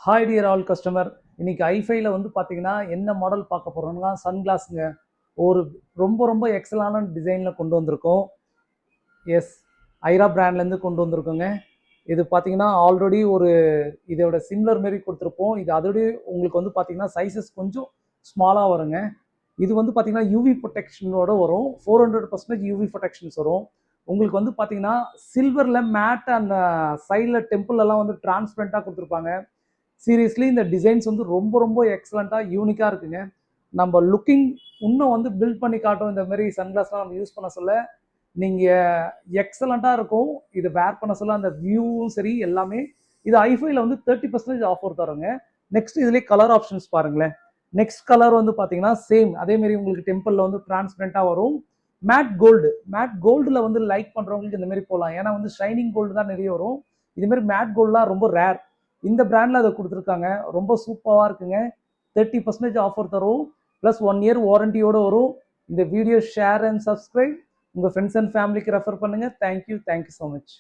Hi dear all customer. இன்னைக்கு ஐஃபைல வந்து பார்த்தீங்கன்னா என்ன மாடல் பார்க்க போகிறோம்னா சன்கிளாஸுங்க. ஒரு ரொம்ப ரொம்ப எக்ஸலான டிசைனில் கொண்டு வந்திருக்கோம். எஸ், ஐரா பிராண்ட்லேருந்து கொண்டு வந்திருக்கோங்க. இது பார்த்தீங்கன்னா ஆல்ரெடி ஒரு இதோட சிம்லர் மாரி கொடுத்துருப்போம். இது அதோடய உங்களுக்கு வந்து பார்த்தீங்கன்னா சைஸஸ் கொஞ்சம் ஸ்மாலாக வருங்க. இது வந்து பார்த்தீங்கன்னா யூவி ப்ரொடெக்ஷனோட வரும். 400% யூவி ப்ரொடெக்ஷன்ஸ் வரும். உங்களுக்கு வந்து பார்த்தீங்கன்னா சில்வரில் மேட் அண்ட் சைடில் டெம்பிளெல்லாம் வந்து டிரான்ஸ்பரண்ட்டாக கொடுத்துருப்பாங்க. சீரியஸ்லி இந்த டிசைன்ஸ் வந்து ரொம்ப ரொம்ப எக்ஸலண்ட்டாக யூனிக்காக இருக்குங்க. நம்ம லுக்கிங் இன்னும் வந்து பில்ட் பண்ணி காட்டும். இந்த மாதிரி சன்கிளாஸ்லாம் நம்ம யூஸ் பண்ண சொல்ல நீங்கள் எக்ஸலண்ட்டாக இருக்கும். இதை வேர் பண்ண சொல்ல அந்த வியூவும் சரி எல்லாமே. இது ஐஃபைல வந்து 30% ஆஃபர் தரோங்க. நெக்ஸ்ட் இதுலேயே கலர் ஆப்ஷன்ஸ் பாருங்களேன். நெக்ஸ்ட் கலர் வந்து பார்த்தீங்கன்னா சேம் அதேமாரி உங்களுக்கு டெம்பிளில் வந்து டிரான்ஸ்பரண்ட்டாக வரும். மேட் கோல்டில் வந்து லைக் பண்ணுறவங்களுக்கு இந்த மாதிரி போகலாம். ஏன்னா வந்து ஷைனிங் கோல்டு தான் நிறைய வரும். இதுமாரி மேட் கோல்டுலாம் ரொம்ப ரேர். இந்த பிராண்டில் அதை கொடுத்துருக்காங்க. ரொம்ப சூப்பராக இருக்குங்க. 30% ஆஃபர் தரும். ப்ளஸ் 1 இயர் வாரண்டியோடு வரும். இந்த வீடியோ ஷேர் அண்ட் சப்ஸ்கிரைப் உங்கள் ஃப்ரெண்ட்ஸ் அண்ட் ஃபேமிலிக்கு ரெஃபர் பண்ணுங்கள். Thank you so much.